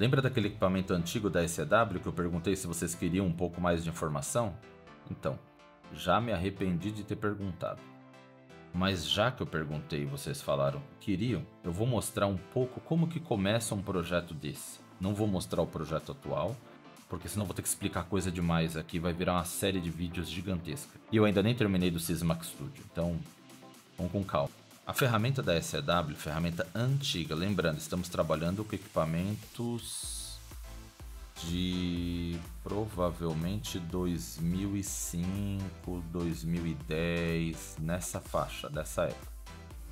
Lembra daquele equipamento antigo da SEW que eu perguntei se vocês queriam um pouco mais de informação? Então, já me arrependi de ter perguntado. Mas já que eu perguntei e vocês falaram que queriam, eu vou mostrar um pouco como que começa um projeto desse. Não vou mostrar o projeto atual, porque senão vou ter que explicar coisa demais aqui, vai virar uma série de vídeos gigantesca. E eu ainda nem terminei do Sysmax Studio, então vamos com calma. A ferramenta da SEW, ferramenta antiga, lembrando, estamos trabalhando com equipamentos de provavelmente 2005, 2010, nessa faixa, dessa época,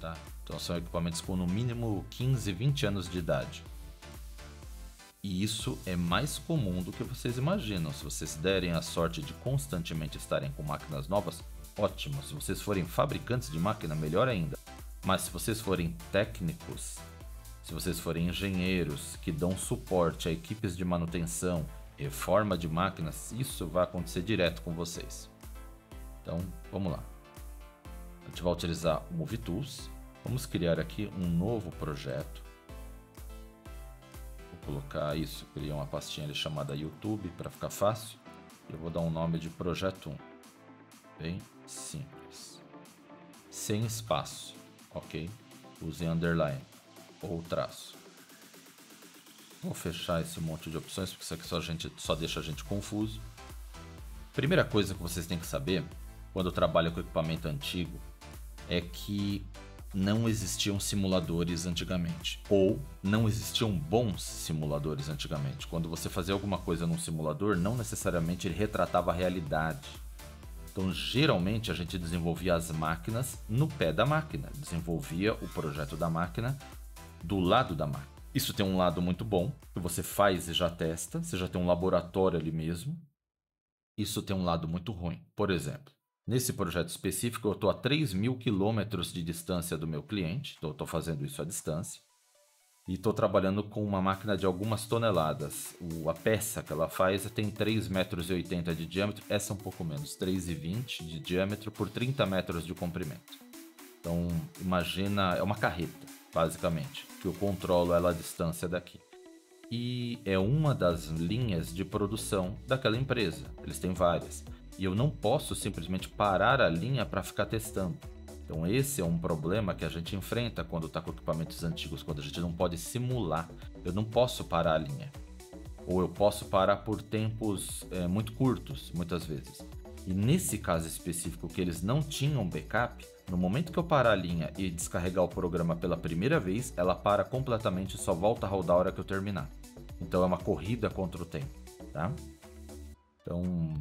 tá? Então são equipamentos com no mínimo 15, 20 anos de idade. E isso é mais comum do que vocês imaginam. Se vocês derem a sorte de constantemente estarem com máquinas novas, ótimo. Se vocês forem fabricantes de máquina, melhor ainda. Mas se vocês forem técnicos, se vocês forem engenheiros que dão suporte a equipes de manutenção, reforma de máquinas, isso vai acontecer direto com vocês. Então, vamos lá. A gente vai utilizar o Movie Tools. Vamos criar aqui um novo projeto. Vou colocar isso, criar uma pastinha ali chamada YouTube para ficar fácil. Eu vou dar um nome de Projeto 1. Bem simples. Sem espaço, ok? Use underline ou traço. Vou fechar esse monte de opções porque isso aqui só deixa a gente confuso. Primeira coisa que vocês têm que saber quando trabalha com equipamento antigo é que não existiam simuladores antigamente, ou não existiam bons simuladores antigamente. Quando você fazia alguma coisa num simulador, não necessariamente ele retratava a realidade. Então, geralmente, a gente desenvolvia as máquinas no pé da máquina, desenvolvia o projeto da máquina do lado da máquina. Isso tem um lado muito bom, que você faz e já testa, você já tem um laboratório ali mesmo. Isso tem um lado muito ruim. Por exemplo, nesse projeto específico, eu estou a 3.000 quilômetros de distância do meu cliente, então eu estou fazendo isso à distância, e estou trabalhando com uma máquina de algumas toneladas. A peça que ela faz tem 3,80 metros de diâmetro, essa é um pouco menos, 3,20 de diâmetro por 30 metros de comprimento. Então, imagina, é uma carreta, basicamente, que eu controlo ela à distância daqui. E é uma das linhas de produção daquela empresa, eles têm várias. E eu não posso simplesmente parar a linha para ficar testando. Então esse é um problema que a gente enfrenta quando está com equipamentos antigos, quando a gente não pode simular. Eu não posso parar a linha. Ou eu posso parar por tempos muito curtos, muitas vezes. E nesse caso específico que eles não tinham backup, no momento que eu parar a linha e descarregar o programa pela primeira vez, ela para completamente e só volta a rodar a hora que eu terminar. Então é uma corrida contra o tempo, tá? Então,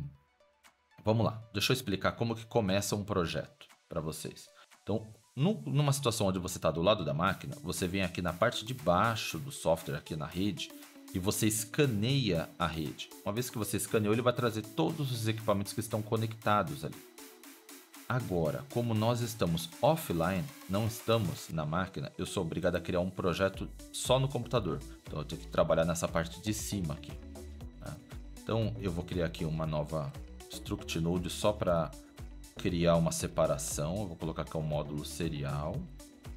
vamos lá. Deixa eu explicar como que começa um projeto para vocês. Então, numa situação onde você está do lado da máquina, você vem aqui na parte de baixo do software, aqui na rede, e você escaneia a rede. Uma vez que você escaneou, ele vai trazer todos os equipamentos que estão conectados ali. Agora, como nós estamos offline, não estamos na máquina, eu sou obrigado a criar um projeto só no computador. Então eu tenho que trabalhar nessa parte de cima aqui, tá? Então eu vou criar aqui uma nova struct node só para criar uma separação. Eu vou colocar aqui um módulo serial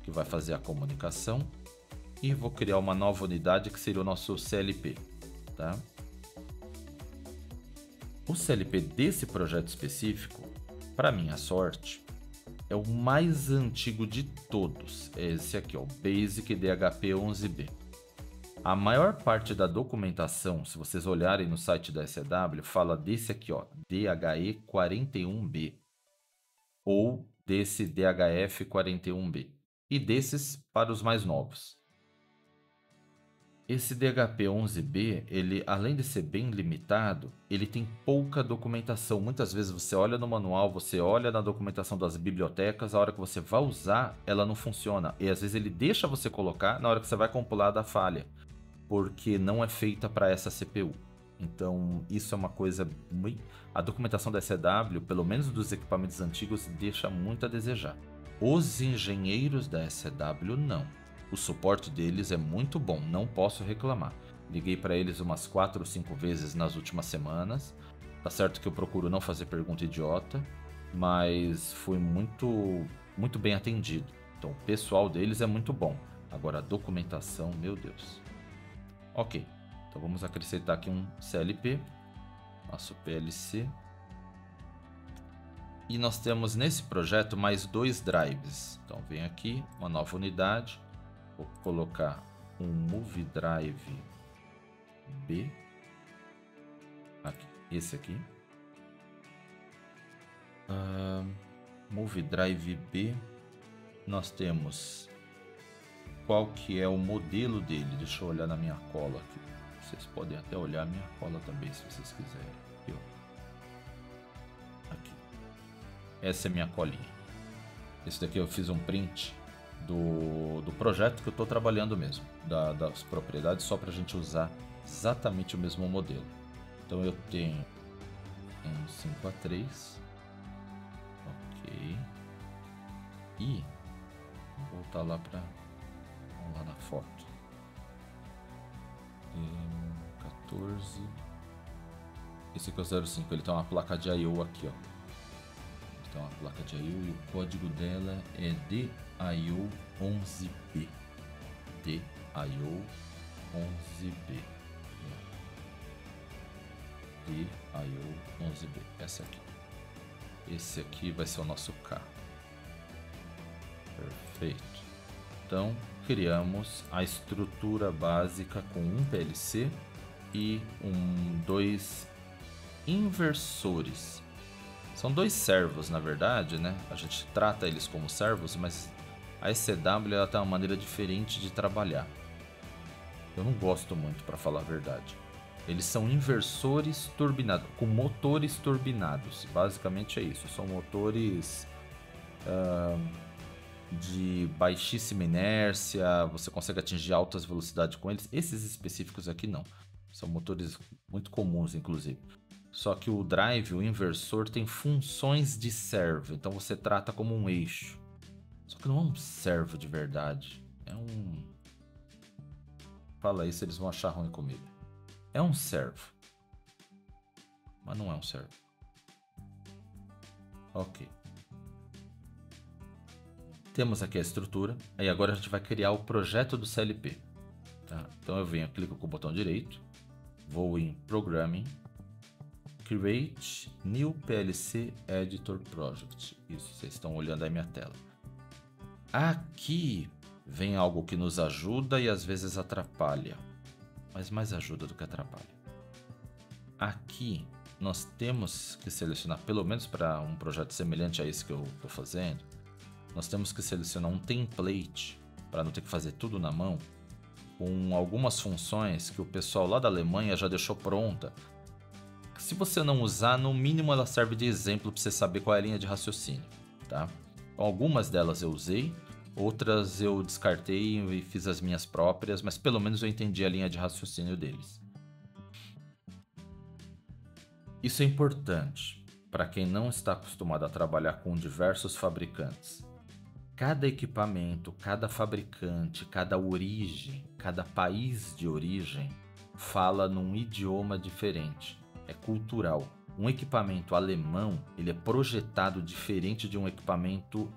que vai fazer a comunicação e vou criar uma nova unidade que seria o nosso CLP, tá? O CLP desse projeto específico, para minha sorte, é o mais antigo de todos. É esse aqui, ó, o Basic DHP 11B. A maior parte da documentação, se vocês olharem no site da SEW, fala desse aqui, ó, DHE 41B ou desse DHF 41B e desses para os mais novos. Esse DHP 11B, ele, além de ser bem limitado, ele tem pouca documentação. Muitas vezes você olha no manual, você olha na documentação das bibliotecas, a hora que você vai usar, ela não funciona. E às vezes ele deixa você colocar na hora que você vai compilar da falha, porque não é feita para essa CPU. Então isso é uma coisa muito... A documentação da SEW, pelo menos dos equipamentos antigos, deixa muito a desejar. Os engenheiros da SEW não. O suporte deles é muito bom, não posso reclamar. Liguei para eles umas 4 ou 5 vezes nas últimas semanas. Tá certo que eu procuro não fazer pergunta idiota, mas fui muito bem atendido. Então o pessoal deles é muito bom. Agora a documentação, meu Deus. Ok. Então vamos acrescentar aqui um CLP, nosso PLC. E nós temos nesse projeto mais 2 drives. Então vem aqui, uma nova unidade. Vou colocar um Move Drive B. Aqui, esse aqui. Move Drive B. Nós temos qual que é o modelo dele. Deixa eu olhar na minha cola aqui. Vocês podem até olhar a minha cola também, se vocês quiserem. Aqui, ó. Aqui. Essa é minha colinha. Esse daqui eu fiz um print do projeto que eu estou trabalhando mesmo. Das propriedades, só para a gente usar exatamente o mesmo modelo. Então eu tenho um 5A3. Ok. E vou voltar lá para... Vamos lá na foto. 14. Esse aqui é o 05. Ele tem uma placa de I/O aqui, ó. Então a placa de I/O e o código dela é DIO11B. DIO11B. DIO11B. Essa aqui. Esse aqui vai ser o nosso carro. Perfeito. Então criamos a estrutura básica com um PLC e 2 inversores. São 2 servos, na verdade, né? A gente trata eles como servos, mas a ECW ela tem uma maneira diferente de trabalhar. Eu não gosto muito, para falar a verdade. Eles são inversores turbinados, com motores turbinados. Basicamente é isso. São motores de baixíssima inércia. Você consegue atingir altas velocidades com eles. Esses específicos aqui não. São motores muito comuns, inclusive. Só que o drive, o inversor, tem funções de servo. Então você trata como um eixo. Só que não é um servo de verdade. É um... Fala isso, eles vão achar ruim comigo. É um servo. Mas não é um servo. Ok. Temos aqui a estrutura. Aí agora a gente vai criar o projeto do CLP. Tá? Então eu venho, clico com o botão direito. Vou em Programming. Create New PLC Editor Project. Isso, vocês estão olhando aí minha tela. Aqui vem algo que nos ajuda e às vezes atrapalha. Mas mais ajuda do que atrapalha. Aqui nós temos que selecionar, pelo menos para um projeto semelhante a esse que eu estou fazendo, nós temos que selecionar um template para não ter que fazer tudo na mão, com algumas funções que o pessoal lá da Alemanha já deixou pronta. Se você não usar, no mínimo ela serve de exemplo para você saber qual é a linha de raciocínio, tá? Algumas delas eu usei, outras eu descartei e fiz as minhas próprias, mas pelo menos eu entendi a linha de raciocínio deles. Isso é importante para quem não está acostumado a trabalhar com diversos fabricantes. Cada equipamento, cada fabricante, cada origem, cada país de origem fala num idioma diferente. É cultural. Um equipamento alemão, ele é projetado diferente de um equipamento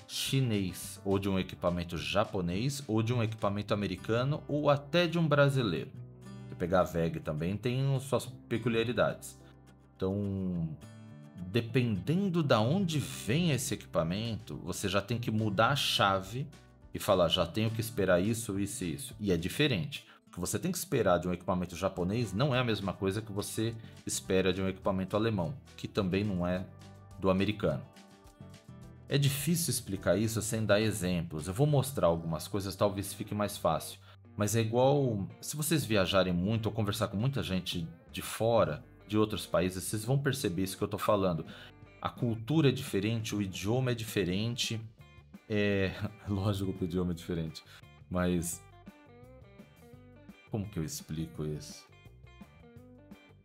chinês, ou de um equipamento japonês, ou de um equipamento americano, ou até de um brasileiro. Se pegar a VEG também tem suas peculiaridades. Então, dependendo de onde vem esse equipamento, você já tem que mudar a chave e falar, já tenho que esperar isso, isso e isso. E é diferente. O que você tem que esperar de um equipamento japonês não é a mesma coisa que você espera de um equipamento alemão, que também não é do americano. É difícil explicar isso sem dar exemplos. Eu vou mostrar algumas coisas, talvez fique mais fácil. Mas é igual, se vocês viajarem muito ou conversar com muita gente de fora, de outros países, vocês vão perceber isso que eu estou falando. A cultura é diferente, o idioma é diferente. Lógico que o idioma é diferente, mas como que eu explico isso?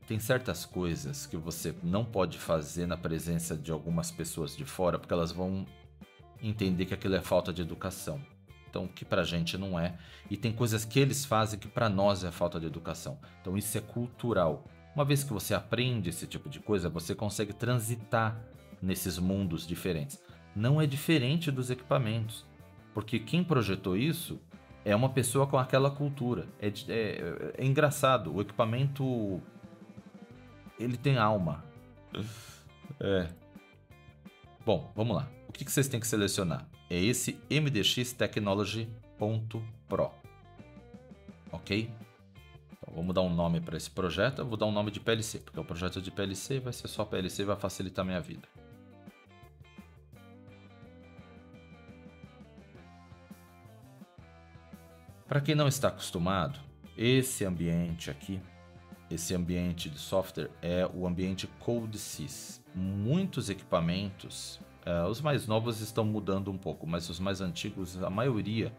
Tem certas coisas que você não pode fazer na presença de algumas pessoas de fora, porque elas vão entender que aquilo é falta de educação. Então, que pra gente não é. E tem coisas que eles fazem que pra nós é falta de educação. Então, isso é cultural. Uma vez que você aprende esse tipo de coisa, você consegue transitar nesses mundos diferentes. Não é diferente dos equipamentos, porque quem projetou isso É uma pessoa com aquela cultura. É engraçado, o equipamento, ele tem alma. É. Bom, vamos lá. O que vocês têm que selecionar? É esse MDX Technology.pro. Ok? Então, vamos dar um nome para esse projeto. Eu vou dar um nome de PLC, porque o projeto de PLC vai ser só PLC e vai facilitar a minha vida. Para quem não está acostumado, esse ambiente aqui, esse ambiente de software é o ambiente CodeSys. Muitos equipamentos, os mais novos estão mudando um pouco, mas os mais antigos, a maioria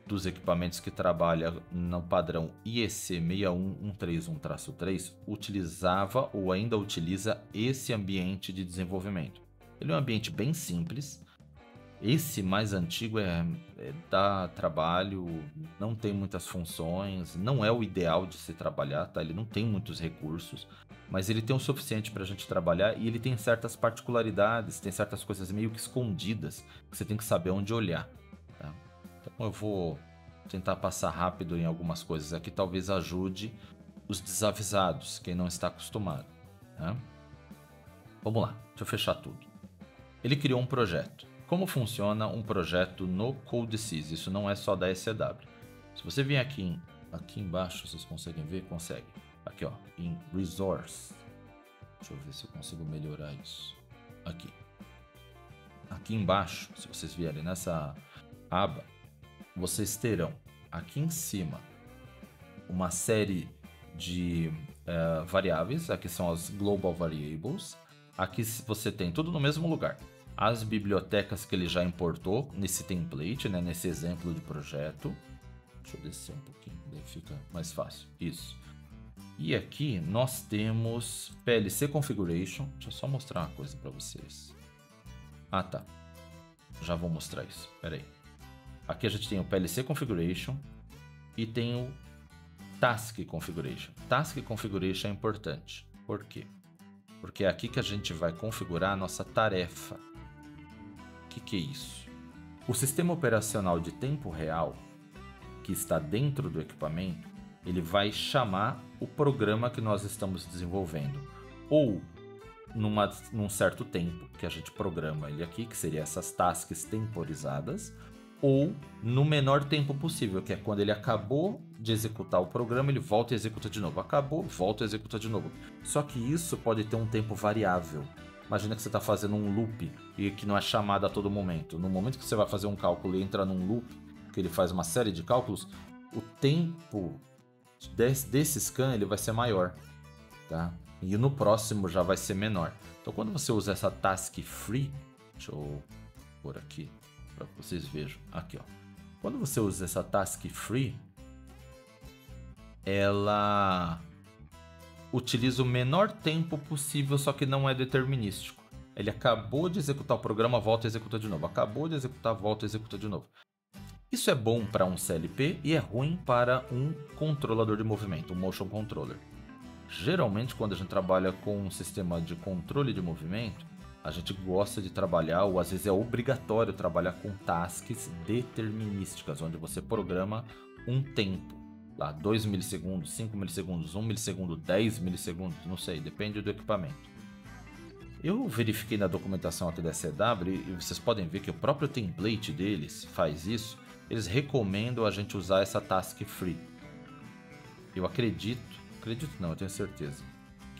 dos equipamentos que trabalham no padrão IEC 61131-3 utilizava ou ainda utiliza esse ambiente de desenvolvimento. Ele é um ambiente bem simples. Esse mais antigo dá trabalho, não tem muitas funções, não é o ideal de se trabalhar, tá? Ele não tem muitos recursos, mas ele tem o suficiente para a gente trabalhar e ele tem certas particularidades, tem certas coisas meio que escondidas que você tem que saber onde olhar, tá? Então eu vou tentar passar rápido em algumas coisas aqui, talvez ajude os desavisados, quem não está acostumado, tá? Vamos lá, deixa eu fechar tudo. Ele criou um projeto. Como funciona um projeto no CodeSys? Isso não é só da SCW. Se você vier aqui embaixo, vocês conseguem ver? Consegue. Aqui, ó, em Resource. Deixa eu ver se eu consigo melhorar isso. Aqui. Aqui embaixo, se vocês vierem nessa aba, vocês terão aqui em cima uma série de variáveis. Aqui são as Global Variables. Aqui você tem tudo no mesmo lugar. As bibliotecas que ele já importou nesse template, né, nesse exemplo de projeto. Deixa eu descer um pouquinho, daí fica mais fácil. Isso. E aqui nós temos PLC Configuration. Deixa eu só mostrar uma coisa para vocês. Ah, tá. Já vou mostrar isso. Pera aí. Aqui a gente tem o PLC Configuration e tem o Task Configuration. Task Configuration é importante. Por quê? Porque é aqui que a gente vai configurar a nossa tarefa. O que é isso? O sistema operacional de tempo real, que está dentro do equipamento, ele vai chamar o programa que nós estamos desenvolvendo. Ou num certo tempo, que a gente programa ele aqui, que seria essas tasks temporizadas, ou no menor tempo possível, que é quando ele acabou de executar o programa, ele volta e executa de novo. Acabou, volta e executa de novo. Só que isso pode ter um tempo variável. Imagina que você está fazendo um loop e que não é chamado a todo momento. No momento que você vai fazer um cálculo e entra num loop, que ele faz uma série de cálculos, o tempo desse scan ele vai ser maior, tá? E no próximo já vai ser menor. Então quando você usa essa task free, deixa eu pôr aqui para que vocês vejam. Aqui, ó. Quando você usa essa task free, ela utiliza o menor tempo possível, só que não é determinístico. Ele acabou de executar o programa, volta e executa de novo. Acabou de executar, volta e executa de novo. Isso é bom para um CLP e é ruim para um controlador de movimento, um motion controller. Geralmente, quando a gente trabalha com um sistema de controle de movimento, a gente gosta de trabalhar, ou às vezes é obrigatório trabalhar com tasks determinísticas, onde você programa um tempo. Lá, 2 milissegundos, 5 milissegundos, 1 milissegundo, 10 milissegundos, não sei, depende do equipamento. Eu verifiquei na documentação aqui da CW e vocês podem ver que o próprio template deles faz isso. Eles recomendam a gente usar essa task free. Eu acredito não, eu tenho certeza,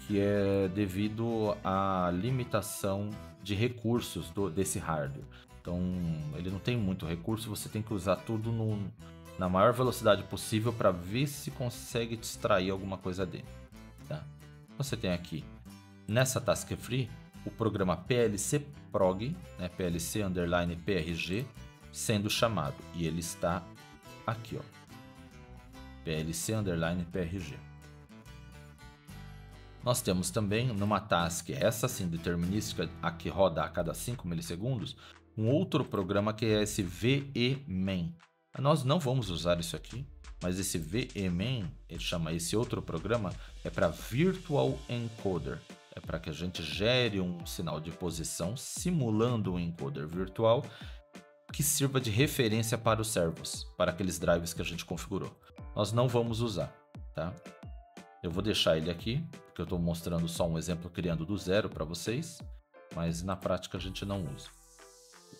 que é devido à limitação de recursos desse hardware. Então, ele não tem muito recurso, você tem que usar tudo na maior velocidade possível para ver se consegue extrair alguma coisa dele. Tá? Você tem aqui, nessa task free, o programa PLC Prog, né, PLC_PRG, sendo chamado. E ele está aqui, ó, PLC_PRG. Nós temos também numa task, essa sim determinística, a que roda a cada 5 milissegundos, um outro programa que é esse VEMAIN. Nós não vamos usar isso aqui, mas esse VEMAIN, ele chama esse outro programa, é para Virtual Encoder. É para que a gente gere um sinal de posição simulando um encoder virtual, que sirva de referência para os servos, para aqueles drives que a gente configurou. Nós não vamos usar, tá? Eu vou deixar ele aqui, porque eu estou mostrando só um exemplo criando do zero para vocês, mas na prática a gente não usa.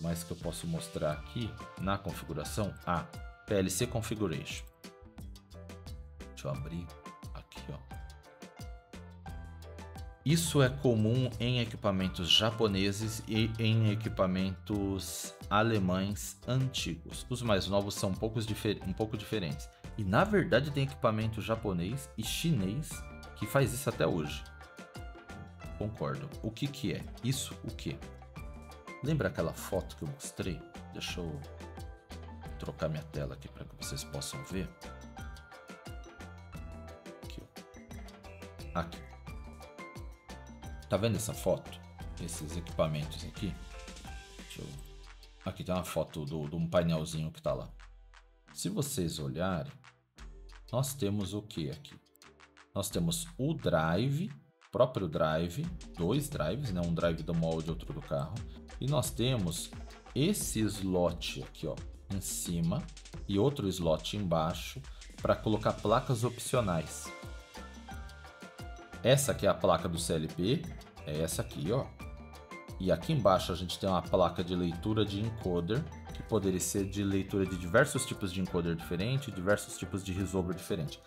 Mas que eu posso mostrar aqui na configuração, PLC Configuration. Deixa eu abrir aqui, ó. Isso é comum em equipamentos japoneses e em equipamentos alemães antigos. Os mais novos são um pouco diferentes. E na verdade tem equipamento japonês e chinês que faz isso até hoje. Concordo. O que que é? Isso o que? Lembra aquela foto que eu mostrei? Deixa eu trocar minha tela aqui para que vocês possam ver. Aqui, ó. Aqui. Tá vendo essa foto? Esses equipamentos aqui? Aqui tem uma foto de um painelzinho que tá lá. Se vocês olharem, nós temos o que aqui? Nós temos o drive, próprio drive, dois drives, né? Um drive do molde e outro do carro. E nós temos esse slot aqui, ó, em cima e outro slot embaixo para colocar placas opcionais. Essa aqui é a placa do CLP, é essa aqui, ó. E aqui embaixo a gente tem uma placa de leitura de encoder, que poderia ser de leitura de diversos tipos de encoder diferente, diversos tipos de resolver diferente.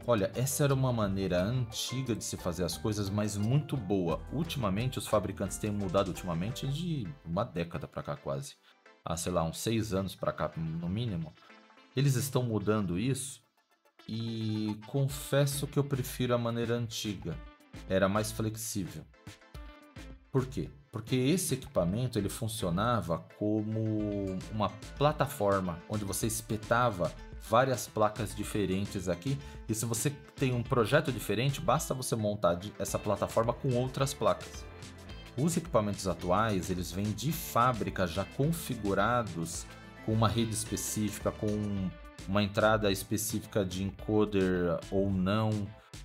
Olha, essa era uma maneira antiga de se fazer as coisas, mas muito boa. Ultimamente, os fabricantes têm mudado ultimamente de uma década para cá quase. Sei lá, uns 6 anos para cá no mínimo. Eles estão mudando isso. E confesso que eu prefiro a maneira antiga. Era mais flexível. Por quê? Porque esse equipamento ele funcionava como uma plataforma onde você espetava várias placas diferentes aqui. E se você tem um projeto diferente, basta você montar essa plataforma com outras placas. Os equipamentos atuais, eles vêm de fábrica já configurados com uma rede específica, com uma entrada específica de encoder ou não,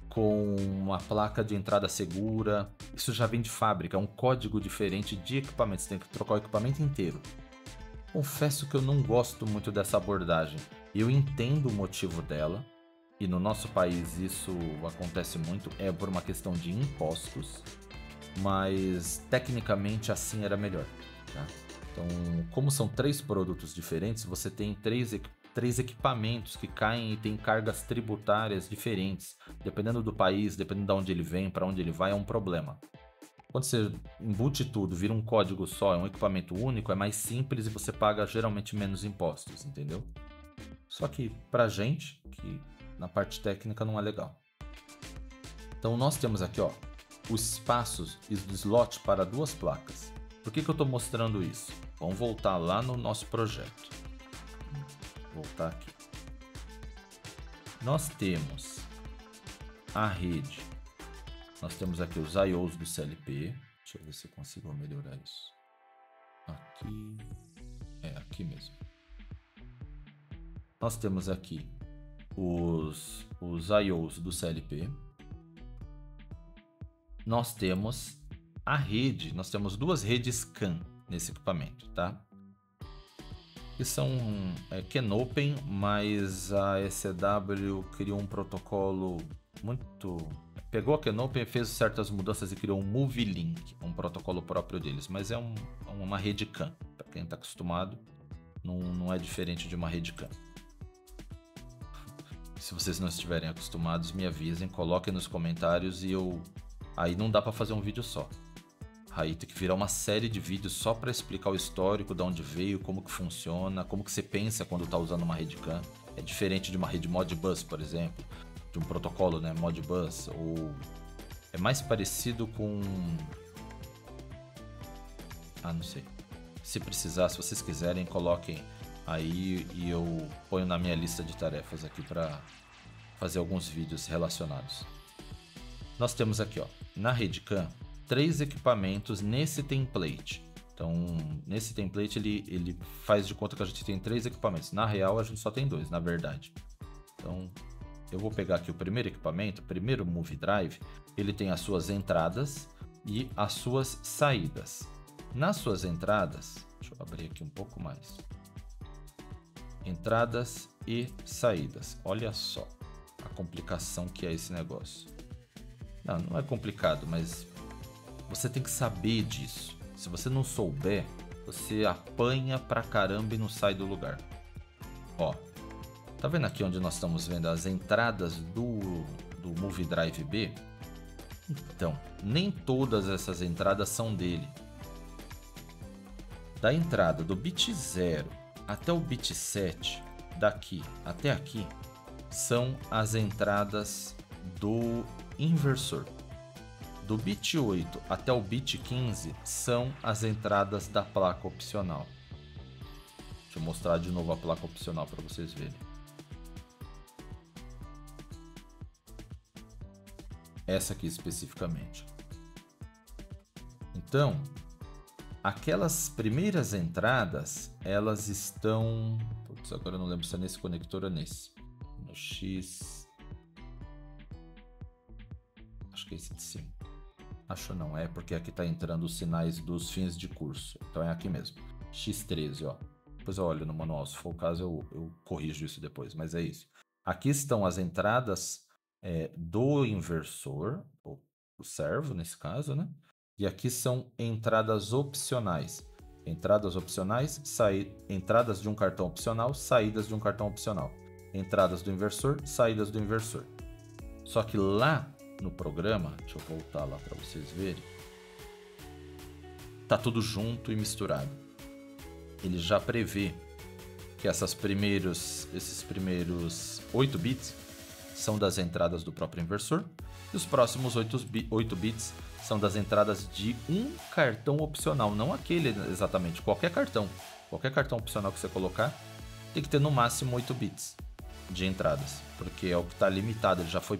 com uma placa de entrada segura. Isso já vem de fábrica, é um código diferente de equipamento, você tem que trocar o equipamento inteiro. Confesso que eu não gosto muito dessa abordagem. Eu entendo o motivo dela, e no nosso país isso acontece muito, é por uma questão de impostos, mas tecnicamente assim era melhor, tá? Então, como são 3 produtos diferentes, você tem três equipamentos que caem e têm cargas tributárias diferentes. Dependendo do país, dependendo de onde ele vem, para onde ele vai, é um problema. Quando você embute tudo, vira um código só, é um equipamento único, é mais simples e você paga geralmente menos impostos, entendeu? Só que pra gente, que na parte técnica não é legal. Então nós temos aqui, ó, os espaços e o slot para 2 placas. Por que eu estou mostrando isso? Vamos voltar lá no nosso projeto. Voltar aqui. Nós temos a rede. Nós temos aqui os I/Os do CLP. Deixa eu ver se eu consigo melhorar isso. Aqui. Aqui mesmo. Nós temos aqui os I/Os do CLP. Nós temos a rede. Nós temos 2 redes CAN nesse equipamento, tá? Que são CANopen, mas a ECW criou um protocolo muito... Pegou a CANopen, fez certas mudanças e criou um MoveLink, um protocolo próprio deles, mas é uma rede CAN. Para quem está acostumado, não é diferente de uma rede CAN. Se vocês não estiverem acostumados, me avisem, coloquem nos comentários e aí não dá para fazer um vídeo só. Aí tem que virar uma série de vídeos só para explicar o histórico, de onde veio, como que funciona, como que você pensa quando está usando uma rede CAN. É diferente de uma rede Modbus, por exemplo, de um protocolo, né, Modbus, ou é mais parecido com... não sei. Se precisar, se vocês quiserem, coloquem aí e eu ponho na minha lista de tarefas aqui para fazer alguns vídeos relacionados. Nós temos aqui, ó, na rede CAN, 3 equipamentos nesse template. Então, nesse template ele faz de conta que a gente tem 3 equipamentos. Na real, a gente só tem 2, na verdade. Então, eu vou pegar aqui o primeiro equipamento, o primeiro Move Drive. Ele tem as suas entradas e as suas saídas. Nas suas entradas, deixa eu abrir aqui um pouco mais. entradas e saídas. Olha só a complicação que é esse negócio. Não, não é complicado, mas você tem que saber disso. Se você não souber, você apanha pra caramba e não sai do lugar. Ó, tá vendo aqui onde nós estamos vendo as entradas do Movie Drive B? Então, nem todas essas entradas são dele. Da entrada do bit 0 até o bit 7, daqui até aqui, são as entradas do inversor. Do bit 8 até o bit 15 são as entradas da placa opcional. Deixa eu mostrar de novo a placa opcional para vocês verem. Essa aqui especificamente. Então, aquelas primeiras entradas, elas estão... Putz, agora eu não lembro se é nesse conector ou nesse. No X... Acho que é esse de cima. Acho não, é porque aqui está entrando os sinais dos fins de curso. Então é aqui mesmo. X13, ó. Depois eu olho no manual, se for o caso eu corrijo isso depois, mas é isso. Aqui estão as entradas do inversor, ou o servo nesse caso, né? E aqui são entradas opcionais. Entradas opcionais, entradas de um cartão opcional, saídas de um cartão opcional. Entradas do inversor, saídas do inversor. Só que lá no programa, deixa eu voltar lá para vocês verem, tá tudo junto e misturado. Ele já prevê que esses primeiros 8 bits são das entradas do próprio inversor e os próximos 8 bits são das entradas de um cartão opcional, não aquele exatamente, qualquer cartão opcional que você colocar tem que ter no máximo 8 bits de entradas, porque é o que está limitado, ele já foi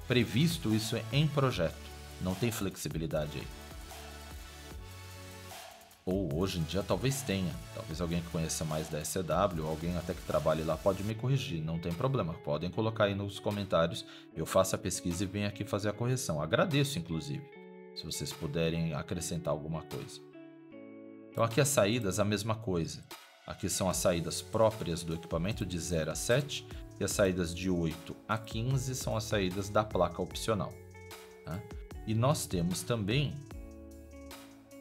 previsto isso em projeto, não tem flexibilidade aí. Ou hoje em dia talvez tenha, talvez alguém que conheça mais da SCW, ou alguém até que trabalhe lá pode me corrigir, não tem problema, podem colocar aí nos comentários, eu faço a pesquisa e venho aqui fazer a correção, agradeço inclusive, se vocês puderem acrescentar alguma coisa. Então aqui as saídas a mesma coisa, aqui são as saídas próprias do equipamento de 0 a 7, e as saídas de 8 a 15 são as saídas da placa opcional. Tá? E nós temos também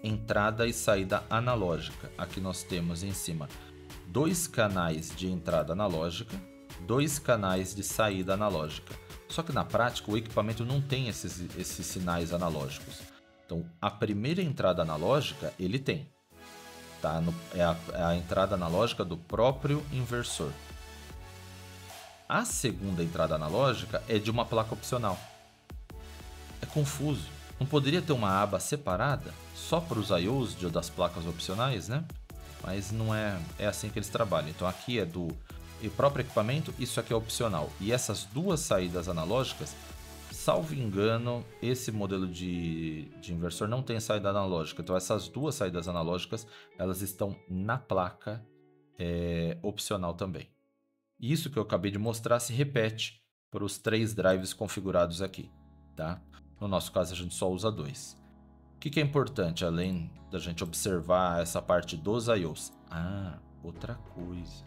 entrada e saída analógica. Aqui nós temos em cima 2 canais de entrada analógica, 2 canais de saída analógica. Só que na prática o equipamento não tem esses sinais analógicos. Então a primeira entrada analógica ele tem. Tá? É a entrada analógica do próprio inversor. A segunda entrada analógica é de uma placa opcional. É confuso. Não poderia ter uma aba separada só para os I/Os das placas opcionais, né? Mas não é assim que eles trabalham. Então aqui é do próprio equipamento, isso aqui é opcional. E essas duas saídas analógicas, salvo engano, esse modelo de inversor não tem saída analógica. Então essas duas saídas analógicas, elas estão na placa opcional também. Isso que eu acabei de mostrar se repete para os 3 drives configurados aqui, tá? No nosso caso, a gente só usa 2. O que é importante, além da gente observar essa parte dos I/Os? Ah, outra coisa.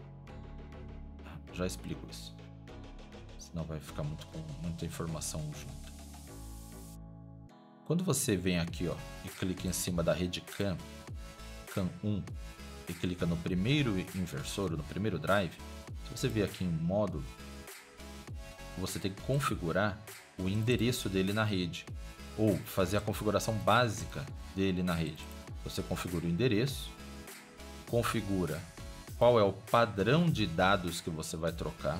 Já explico isso. Senão vai ficar muita informação junto. Quando você vem aqui, ó, e clica em cima da rede CAN 1, e clica no primeiro inversor, no primeiro drive, se você vier aqui em módulo, você tem que configurar o endereço dele na rede, ou fazer a configuração básica dele na rede. Você configura o endereço, configura qual é o padrão de dados que você vai trocar.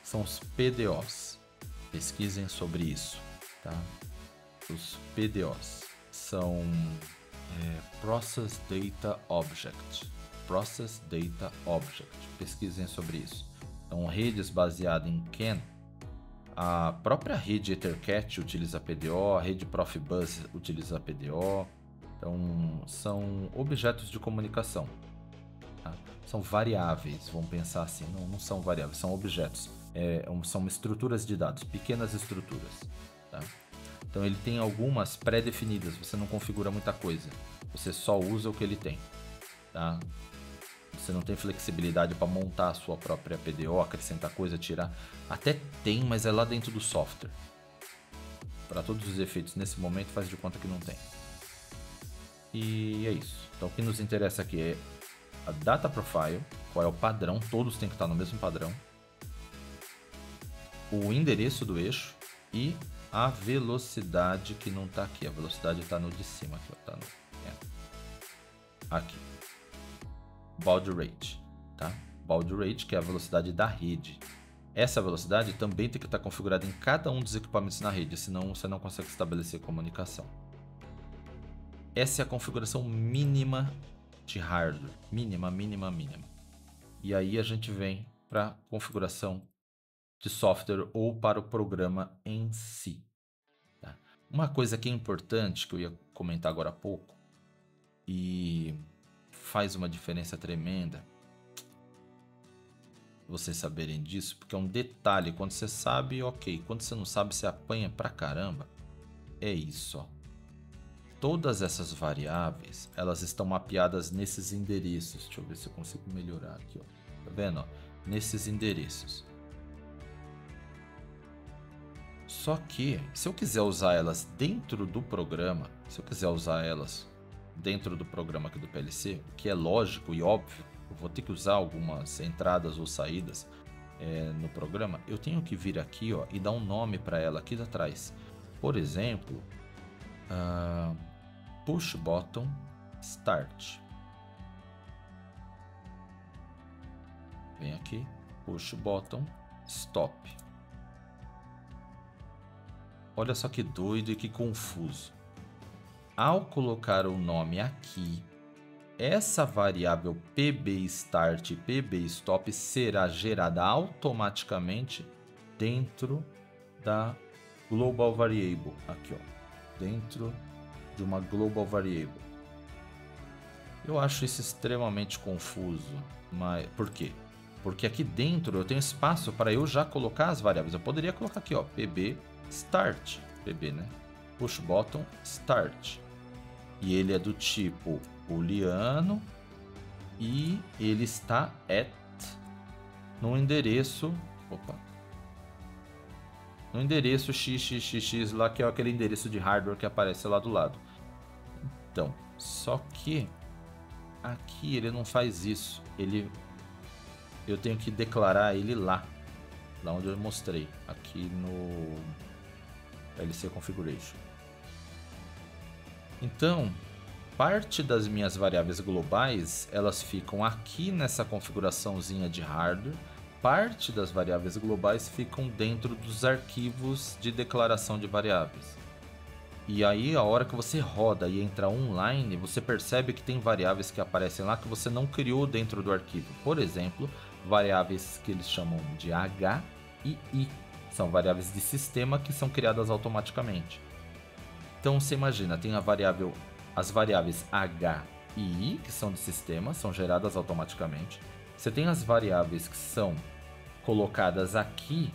São os PDOs. Pesquisem sobre isso, tá? Os PDOs são Process Data Object. Process Data Object. Pesquisem sobre isso. Então, redes baseadas em CAN, a própria rede EtherCAT utiliza PDO, a rede Profibus utiliza PDO. Então, são objetos de comunicação. Tá? São variáveis, vamos pensar assim. Não são variáveis, são objetos. São estruturas de dados, pequenas estruturas. Tá? Então, ele tem algumas pré-definidas, você não configura muita coisa. Você só usa o que ele tem. Tá? Você não tem flexibilidade para montar a sua própria PDO, acrescentar coisa, tirar. Até tem, mas é lá dentro do software. Para todos os efeitos, nesse momento, faz de conta que não tem. E é isso. Então o que nos interessa aqui é a data profile, qual é o padrão, todos têm que estar no mesmo padrão. O endereço do eixo e a velocidade que não está aqui. A velocidade está no de cima aqui, ó, tá no, aqui. Baud rate, tá? Baud rate, que é a velocidade da rede. Essa velocidade também tem que estar configurada em cada um dos equipamentos na rede, senão você não consegue estabelecer comunicação. Essa é a configuração mínima de hardware. Mínima. E aí a gente vem para a configuração de software ou para o programa em si. Tá? Uma coisa que é importante, que eu ia comentar agora há pouco, e faz uma diferença tremenda vocês saberem disso, porque é um detalhe. Quando você sabe, ok. Quando você não sabe, você apanha pra caramba. É isso, ó. Todas essas variáveis, elas estão mapeadas nesses endereços. Deixa eu ver se eu consigo melhorar aqui, ó. Tá vendo, ó? Nesses endereços. Só que, se eu quiser usar elas dentro do programa, aqui do PLC, o que é lógico e óbvio, eu vou ter que usar algumas entradas ou saídas no programa, eu tenho que vir aqui, ó, e dar um nome para ela aqui atrás. Por exemplo, push button start. Vem aqui, push button stop. Olha só que doido e que confuso. Ao colocar o nome aqui, essa variável pbStart e pbStop será gerada automaticamente dentro da Global Variable. Aqui, ó, dentro de uma Global Variable. Eu acho isso extremamente confuso. Mas por quê? Porque aqui dentro eu tenho espaço para eu já colocar as variáveis. Eu poderia colocar aqui, ó, pbStart, pb, né? Push button start. E ele é do tipo booleano e ele está no endereço, no endereço xxx lá, que é aquele endereço de hardware que aparece lá do lado. Então, só que aqui ele não faz isso. Eu tenho que declarar ele lá onde eu mostrei, aqui no PLC Configuration. Então, parte das minhas variáveis globais, elas ficam aqui nessa configuraçãozinha de hardware. Parte das variáveis globais ficam dentro dos arquivos de declaração de variáveis. E aí, a hora que você roda e entra online, você percebe que tem variáveis que aparecem lá que você não criou dentro do arquivo. Por exemplo, variáveis que eles chamam de H e I. São variáveis de sistema que são criadas automaticamente. Então você imagina, tem as variáveis H e I, que são de sistema, são geradas automaticamente. Você tem as variáveis que são colocadas aqui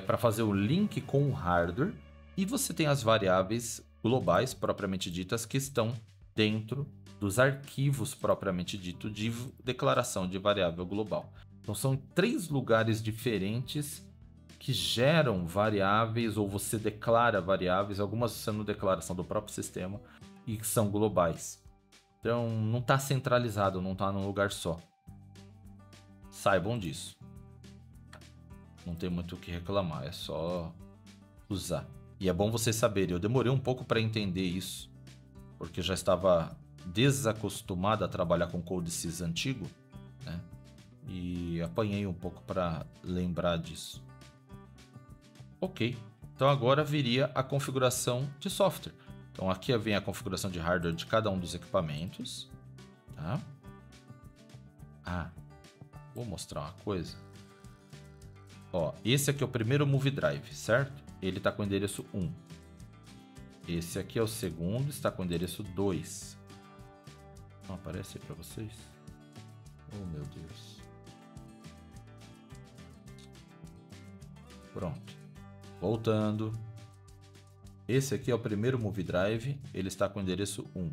para fazer o link com o hardware. E você tem as variáveis globais, propriamente ditas, que estão dentro dos arquivos, propriamente dito, de declaração de variável global. Então são 3 lugares diferentes que geram variáveis, ou você declara variáveis, algumas sendo declaração do próprio sistema, e que são globais. Então não está centralizado, não está num lugar só. Saibam disso. Não tem muito o que reclamar, é só usar. E é bom vocês saberem, eu demorei um pouco para entender isso, porque eu já estava desacostumado a trabalhar com codesys antigo, né? E apanhei um pouco para lembrar disso. Ok, então agora viria a configuração de software. Então aqui vem a configuração de hardware de cada um dos equipamentos. Tá? Vou mostrar uma coisa. Ó, esse aqui é o primeiro Move Drive, certo? Ele está com o endereço 1. Esse aqui é o segundo, está com o endereço 2. Não aparece aí para vocês? Oh, meu Deus. Pronto. Voltando. Esse aqui é o primeiro Move Drive, ele está com o endereço 1.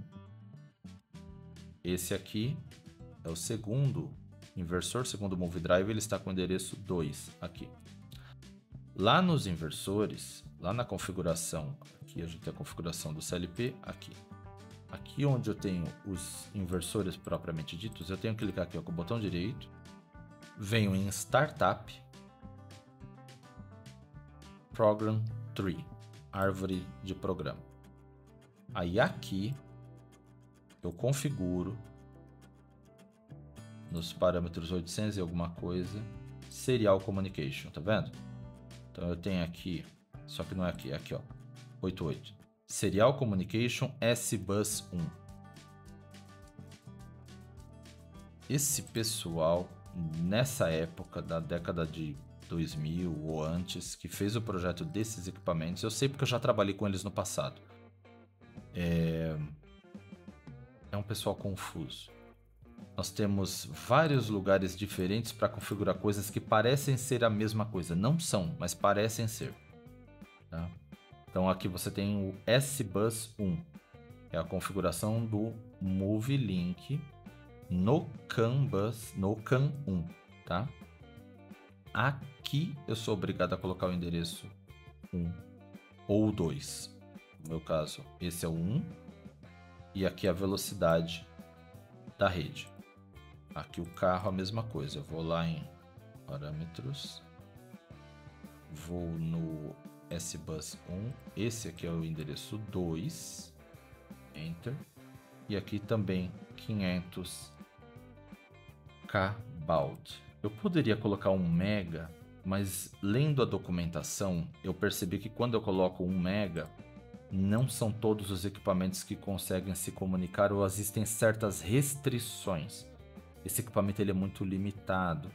Esse aqui é o segundo inversor, segundo Move Drive, ele está com o endereço 2 aqui. Lá nos inversores, lá na configuração, aqui a gente tem a configuração do CLP, aqui. Aqui onde eu tenho os inversores propriamente ditos, eu tenho que clicar aqui ó, com o botão direito, venho em Startup, Program Tree, árvore de programa. Aí aqui eu configuro nos parâmetros 800 e alguma coisa, Serial Communication, tá vendo? Então eu tenho aqui, só que não é aqui, é aqui ó, 88. Serial Communication S-Bus 1. Esse pessoal, nessa época da década de 2000 ou antes, que fez o projeto desses equipamentos, eu sei porque eu já trabalhei com eles no passado. É um pessoal confuso. Nós temos vários lugares diferentes para configurar coisas que parecem ser a mesma coisa. Não são, mas parecem ser. Tá? Então aqui você tem o S-Bus 1. É a configuração do Move Link no CAN Bus, no CAN 1. Tá? Aqui eu sou obrigado a colocar o endereço 1 ou 2. No meu caso, esse é o 1. E aqui a velocidade da rede. Aqui o carro a mesma coisa. Eu vou lá em parâmetros. Vou no S-Bus 1. Esse aqui é o endereço 2. Enter. E aqui também 500 kBaud. Eu poderia colocar 1 mega, mas lendo a documentação, eu percebi que quando eu coloco 1 mega, não são todos os equipamentos que conseguem se comunicar ou existem certas restrições. Esse equipamento ele é muito limitado,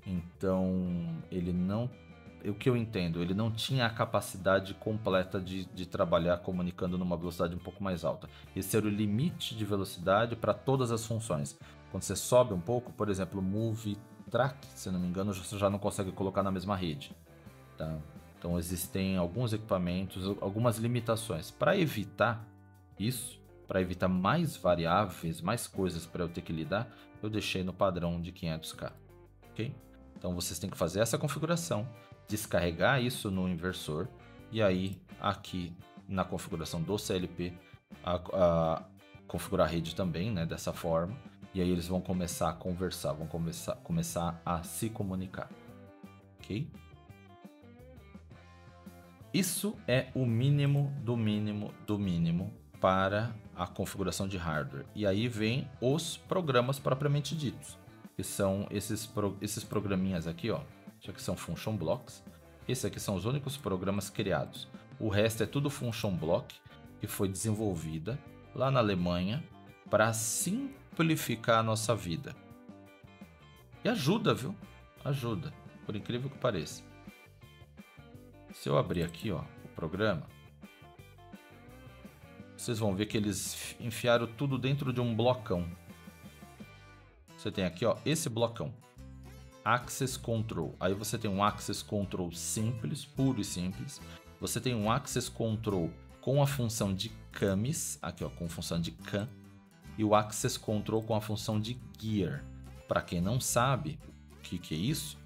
então ele não, o que eu entendo, ele não tinha a capacidade completa de trabalhar comunicando numa velocidade um pouco mais alta. Esse era o limite de velocidade para todas as funções. Quando você sobe um pouco, por exemplo, Move Track, se não me engano, você já não consegue colocar na mesma rede. Tá? Então existem alguns equipamentos, algumas limitações. Para evitar isso, para evitar mais variáveis, mais coisas para eu ter que lidar, eu deixei no padrão de 500K. Ok? Então vocês têm que fazer essa configuração, descarregar isso no inversor e aí aqui na configuração do CLP configurar a rede também, né, dessa forma. E aí eles vão começar a conversar, vão começar a se comunicar. Ok? Isso é o mínimo do mínimo do mínimo para a configuração de hardware. E aí vem os programas propriamente ditos, que são esses programinhas aqui, ó. Isso aqui são function blocks. Esses aqui são os únicos programas criados. O resto é tudo function block, que foi desenvolvida lá na Alemanha para simplificar a nossa vida. E ajuda, viu? Ajuda, por incrível que pareça. Se eu abrir aqui, ó, o programa, vocês vão ver que eles enfiaram tudo dentro de um blocão. Você tem aqui, ó, esse blocão. Access Control. Aí você tem um Access Control simples, puro e simples. Você tem um Access Control com a função de camis, aqui ó, com função de CAN. E o Access Control com a função de Gear. Para quem não sabe o que é isso,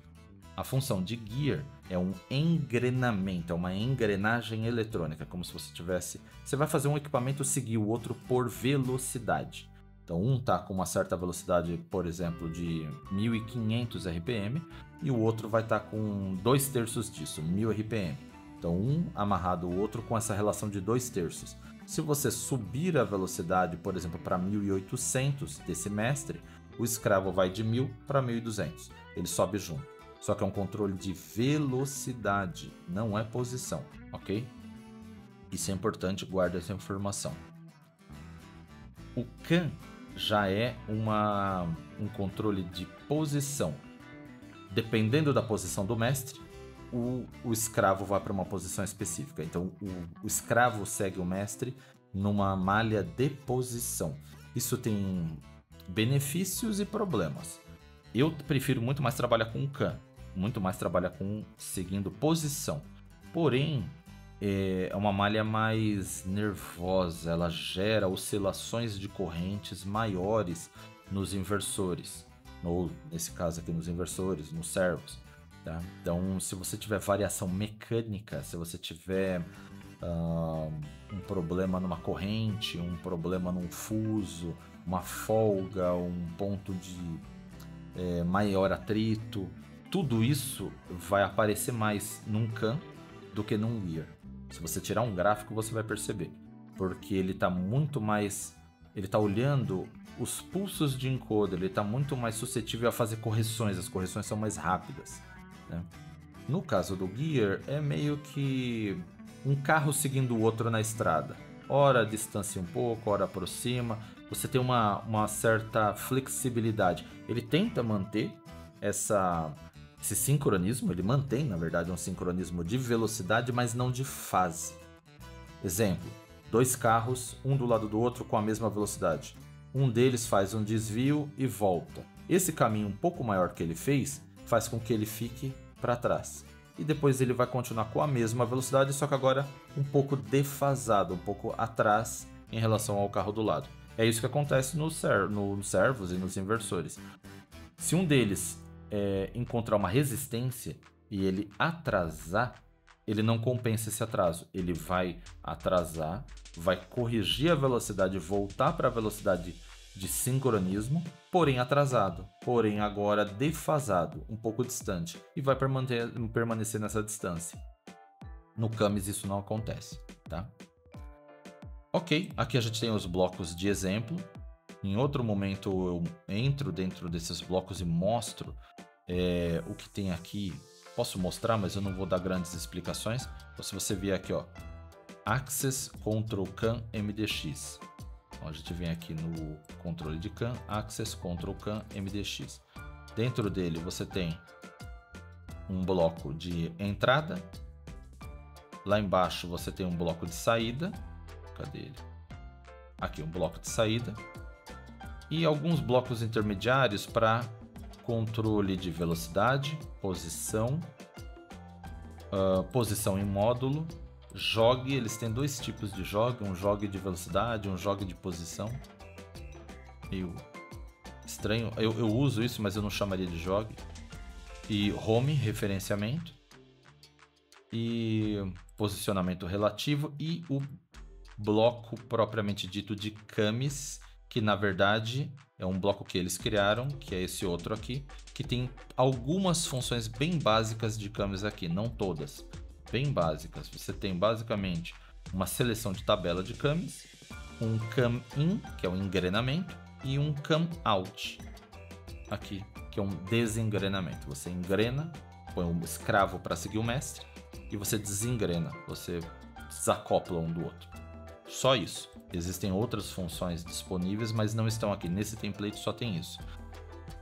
a função de Gear é um engrenamento, é uma engrenagem eletrônica, como se você tivesse... Você vai fazer um equipamento seguir o outro por velocidade. Então um está com uma certa velocidade, por exemplo, de 1500 RPM e o outro vai estar com 2/3 disso, 1000 RPM. Então um amarrado ao outro com essa relação de 2/3. Se você subir a velocidade, por exemplo, para 1800 desse mestre, o escravo vai de 1000 para 1200. Ele sobe junto. Só que é um controle de velocidade, não é posição, ok? Isso é importante, guarda essa informação. O CAN já é um controle de posição. Dependendo da posição do mestre, o escravo vai para uma posição específica. Então, o escravo segue o mestre numa malha de posição. Isso tem benefícios e problemas. Eu prefiro muito mais trabalhar com o CAN, muito mais trabalhar com seguindo posição. Porém, é uma malha mais nervosa, ela gera oscilações de correntes maiores nos inversores, ou nesse caso aqui nos inversores, nos servos. Tá? Então, se você tiver variação mecânica, se você tiver um problema numa corrente, um problema num fuso, uma folga, um ponto de maior atrito, tudo isso vai aparecer mais num CAN do que num Gear. Se você tirar um gráfico, você vai perceber, porque ele está muito mais, ele está olhando os pulsos de encoder, ele está muito mais suscetível a fazer correções, as correções são mais rápidas, né? No caso do Gear, é meio que um carro seguindo o outro na estrada. Ora distancia um pouco, ora aproxima. Você tem uma certa flexibilidade. Ele tenta manter esse sincronismo, ele mantém, na verdade, um sincronismo de velocidade, mas não de fase. Exemplo, 2 carros, um do lado do outro com a mesma velocidade. Um deles faz um desvio e volta. Esse caminho um pouco maior que ele fez, faz com que ele fique para trás. E depois ele vai continuar com a mesma velocidade, só que agora um pouco defasado, um pouco atrás em relação ao carro do lado. É isso que acontece nos servos e nos inversores. Se um deles encontrar uma resistência e ele atrasar, ele não compensa esse atraso. Ele vai atrasar, vai corrigir a velocidade, voltar para a velocidade de sincronismo, porém atrasado, porém agora defasado, um pouco distante, e vai permanecer nessa distância. No Camis isso não acontece, tá? Ok, aqui a gente tem os blocos de exemplo. Em outro momento eu entro dentro desses blocos e mostro o que tem aqui. Posso mostrar, mas eu não vou dar grandes explicações. Então, se você vier aqui, ó, Access Control CAN MDX. Então, a gente vem aqui no controle de CAN, Access Control CAN MDX. Dentro dele você tem um bloco de entrada. Lá embaixo você tem um bloco de saída. Cadê ele? Aqui, um bloco de saída. E alguns blocos intermediários para controle de velocidade, posição, posição em módulo, jog. Eles têm 2 tipos de jog, um jog de velocidade, um jog de posição. Meio estranho, eu uso isso, mas eu não chamaria de jog. E home, referenciamento, e posicionamento relativo, e o bloco propriamente dito de Camis, que na verdade é um bloco que eles criaram, que é esse outro aqui, que tem algumas funções bem básicas de Camis aqui, não todas, bem básicas. Você tem basicamente uma seleção de tabela de Camis, um Cam in, que é um engrenamento, e um Cam out, aqui, que é um desengrenamento. Você engrena, põe um escravo para seguir o mestre, e você desengrena, você desacopla um do outro. Só isso. Existem outras funções disponíveis, mas não estão aqui. Nesse template só tem isso.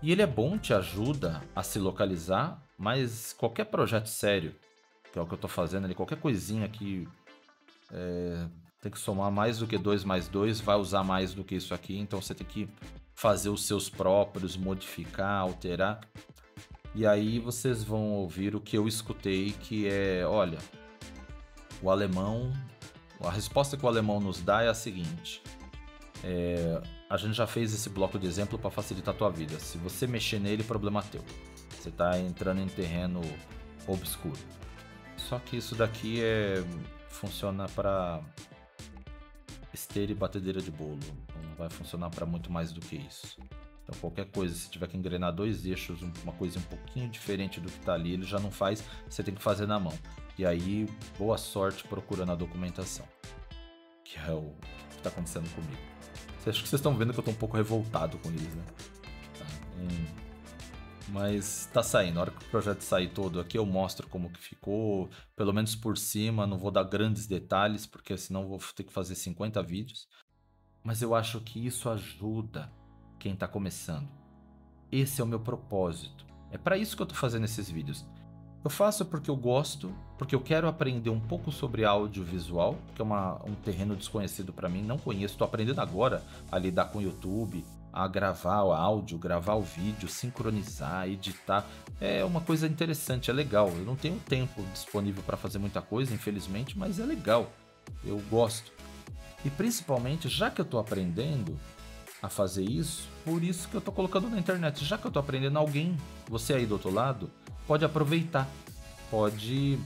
E ele é bom, te ajuda a se localizar, mas qualquer projeto sério, que é o que eu estou fazendo ali, qualquer coisinha que tem que somar mais do que 2 mais 2, vai usar mais do que isso aqui. Então você tem que fazer os seus próprios, modificar, alterar. E aí vocês vão ouvir o que eu escutei, que é, olha, o alemão... A resposta que o alemão nos dá é a seguinte: a gente já fez esse bloco de exemplo para facilitar a tua vida. Se você mexer nele, problema teu. Você está entrando em terreno obscuro. Só que isso daqui funciona para esteira e batedeira de bolo. Não vai funcionar para muito mais do que isso. Então qualquer coisa, se tiver que engrenar 2 eixos, uma coisa um pouquinho diferente do que está ali, ele já não faz, você tem que fazer na mão. E aí, boa sorte procurando a documentação, que é o que está acontecendo comigo. Acho que vocês estão vendo que eu estou um pouco revoltado com eles, né? Mas tá saindo. Na hora que o projeto sair todo aqui, eu mostro como que ficou, pelo menos por cima. Não vou dar grandes detalhes, porque senão eu vou ter que fazer 50 vídeos. Mas eu acho que isso ajuda quem está começando. Esse é o meu propósito. É para isso que eu estou fazendo esses vídeos. Eu faço porque eu gosto, porque eu quero aprender um pouco sobre audiovisual, que é um terreno desconhecido para mim, não conheço, estou aprendendo agora a lidar com o YouTube, a gravar o áudio, gravar o vídeo, sincronizar, editar. É uma coisa interessante, é legal. Eu não tenho tempo disponível para fazer muita coisa, infelizmente, mas é legal, eu gosto. E principalmente, já que eu estou aprendendo a fazer isso, por isso que eu tô colocando na internet. Já que eu tô aprendendo, alguém, você aí do outro lado, pode aproveitar, pode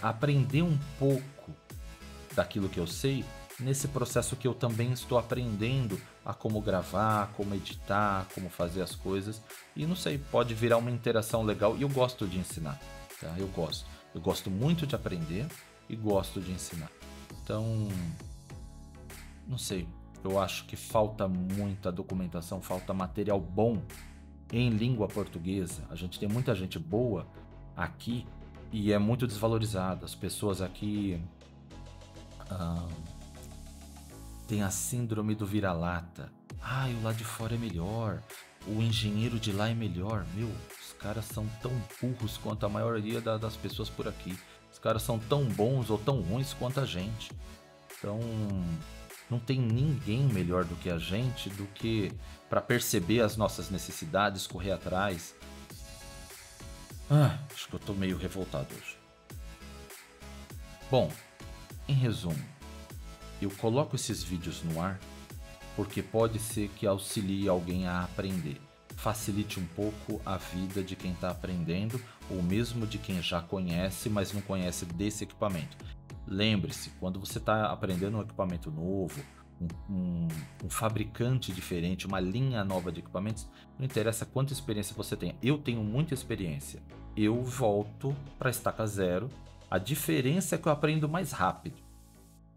aprender um pouco daquilo que eu sei nesse processo que eu também estou aprendendo a como gravar, como editar, como fazer as coisas. E não sei, pode virar uma interação legal. E eu gosto de ensinar, tá? Eu gosto. Eu gosto muito de aprender e gosto de ensinar. Então, não sei. Eu acho que falta muita documentação, falta material bom em língua portuguesa. A gente tem muita gente boa aqui e é muito desvalorizada. As pessoas aqui têm a síndrome do vira-lata. Ah, o lá de fora é melhor. O engenheiro de lá é melhor. Meu, os caras são tão burros quanto a maioria das pessoas por aqui. Os caras são tão bons ou tão ruins quanto a gente. Então, não tem ninguém melhor do que a gente, do que para perceber as nossas necessidades, correr atrás. Acho que eu tô meio revoltado hoje. Bom, em resumo, eu coloco esses vídeos no ar porque pode ser que auxilie alguém a aprender. Facilite um pouco a vida de quem está aprendendo, ou mesmo de quem já conhece, mas não conhece desse equipamento. Lembre-se, quando você está aprendendo um equipamento novo, um fabricante diferente, uma linha nova de equipamentos, não interessa quanta experiência você tenha. Eu tenho muita experiência. Eu volto para a estaca zero. A diferença é que eu aprendo mais rápido,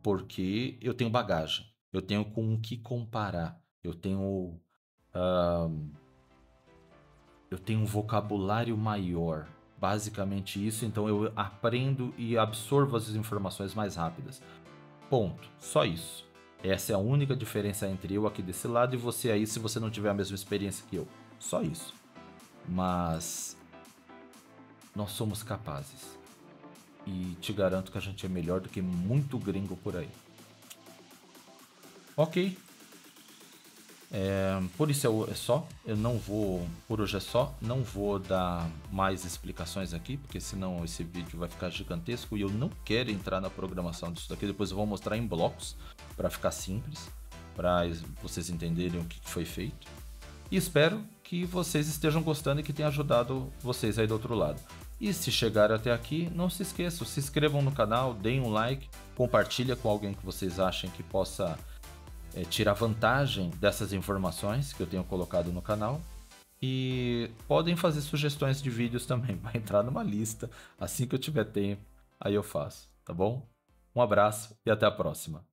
porque eu tenho bagagem. Eu tenho com o que comparar. Eu tenho um vocabulário maior. Basicamente isso, então eu aprendo e absorvo as informações mais rápidas. Ponto. Só isso. Essa é a única diferença entre eu aqui desse lado e você aí, se você não tiver a mesma experiência que eu. Só isso. Mas nós somos capazes. E te garanto que a gente é melhor do que muito gringo por aí. Ok. Por isso é só. Eu não vou. Por hoje é só. Não vou dar mais explicações aqui, porque senão esse vídeo vai ficar gigantesco e eu não quero entrar na programação disso daqui. Depois eu vou mostrar em blocos para ficar simples, para vocês entenderem o que foi feito. E espero que vocês estejam gostando e que tenha ajudado vocês aí do outro lado. E se chegaram até aqui, não se esqueçam, se inscrevam no canal, deem um like, compartilha com alguém que vocês achem que possa tirar vantagem dessas informações que eu tenho colocado no canal. E podem fazer sugestões de vídeos também, vai entrar numa lista. Assim que eu tiver tempo, aí eu faço, tá bom? Um abraço e até a próxima.